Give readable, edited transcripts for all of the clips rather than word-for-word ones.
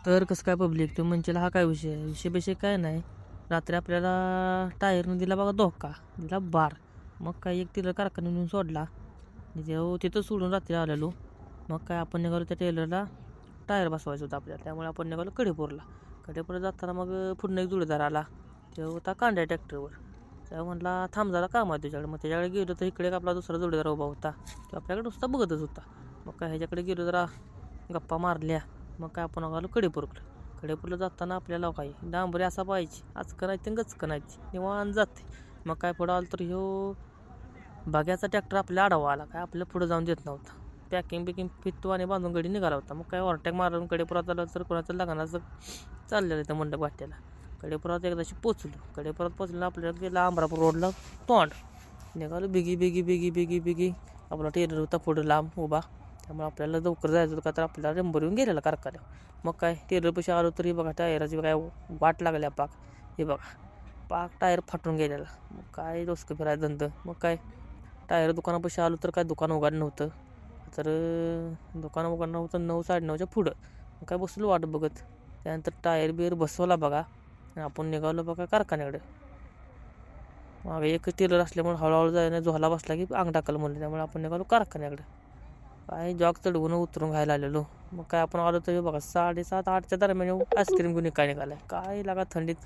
तर कसं काय पब्लिक तुम्ही म्हणशील हा काय विषय आहे? विषय काय नाही. रात्री आपल्याला टायरनं दिला बघा धोका, दिला बार. मग काय एक टेलर कारखान्यात नेऊन सोडला. तिथं सोडून रात्री आलेलो. मग काय आपण निघालो त्या टेलरला टायर बसवायचं होतं आपल्याला. त्यामुळे आपण निघालो कडेपूरला. कडेपूरला जाताना मग पुन्हा एक जोडीदार आला. तो होता कांड्या ट्रॅक्टरवर. तेव्हा म्हटला थांब जरा काम आहे तुझ्याकडे. मग त्याच्याकडे गेलो तर इकडे आपला दुसरा जोडीदार उभा होता. तो आपल्याकडे नुसता बघतच होता. मग काय ह्याच्याकडे गेलो जरा गप्पा मारल्या. मग काय आपण आलो कडेपूरला. कडेपूरला जाताना आपल्याला काही डांबरी असा पाहिजे आज करायचं गच करायची निवांत जाते. मग काय पुढं आलं तर ह्यो बघ्याचा ट्रॅक्टर आपल्या आडावा आला. काय आपल्याला पुढं जाऊन देत नव्हता. पॅकिंग फिटतो आणि बांधून गडी निघाला होता. मग काय ओव्हरटॅक मारून कडेपुरात आलं तर कोणाचं लग्नाचं चाललेलं त्या मंडप वाट्याला. कडेपुरात एकदाशी पोचलो. कडेपुरात पोचलं आपल्याला गेला अमरापूर रोडला तोंड निघालो बिगी बिगी बिगी बिगी बिगी. आपला टेलर होता पुढं लांब उभा. त्यामुळे आपल्याला लवकर जायचं होतं का तर आपल्याला नंबर येऊन गेलेला कारखान्यावर. मग काय टेलरपाशी आलो तरी बघा टायराची काय वाट लागल्या पाक. हे बघा पाक टायर फाटून गेलेला. मग काय डोसकं फिरायचं धंद. मग काय टायर दुकानापाशी आलो तर काय दुकान उघडं नव्हतं. तर दुकान उघडं नव्हतं 9 9:30च्या पुढं. मग काय बसलो वाट बघत. त्यानंतर टायर बिअर बसवला बघा. आपण निघालो बघा कारखान्याकडे. मागे एक टेलर असल्यामुळे हळूहळू जायला झोला बसला की अंग टाकलं म्हणलं. त्यामुळे आपण निघालो कारखान्याकडे. काय जॉग चढवून उतरून घ्यायला आलेलो. मग काय आपण आलो तरी बघा 7:30-8च्या दरम्यान आईस्क्रीम घेऊन काय निघालाय. काय लागा थंडीत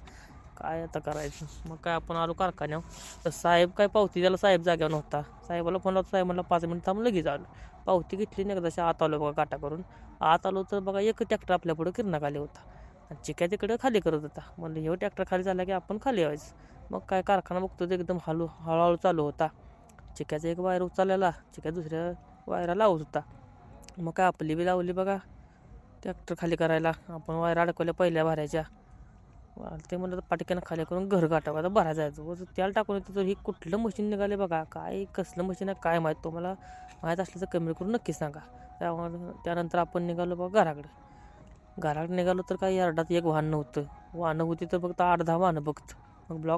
काय आता करायचं. मग काय आपण आलो कारखान्यावर. तर साहेब काय पावती द्यायला साहेब जाग्यावर नव्हता. साहेबाला फोन लावतो. साहेब म्हणला 5 मिनिट थांबून लगेच आलो. पावती घेतली नाही एकदाशी आत आलो बघा काटा करून. आत आलो तर बघा एक ट्रॅक्टर आपल्या पुढं किरणा खाली होता. आणि चिक्या तिकडं खाली करत होता. म्हणलं ह्यो ट्रॅक्टर खाली झाला की आपण खाली यायचं. मग काय कारखाना बघतो तर एकदम हळूहळू चालू होता. चिक्याचा एक वायर उचललेला. चिक्या दुसऱ्या वायरा लावत होता. मग काय आपली बी लावली बघा ट्रॅक्टर खाली करायला. आपण वायर अडकवल्या पहिल्या भरायच्या. ते म्हणलं तर पाटिक्यानं खाली करून घर गाठावं आता भरायला जायचं. त्याला टाकून येतं तर ही कुठलं मशीन निघाले बघा. काय कसलं मशीन आहे काय माहीत. तुम्हाला माहीत असलं तर कमेंट करून नक्की सांगा. त्यानंतर आपण निघालो बघा घराकडे निघालो तर काही यार्डात एक वाहन नव्हतं. वाहनं होती तर फक्त 8-10 वाहनं बघत. मग ब्लॉक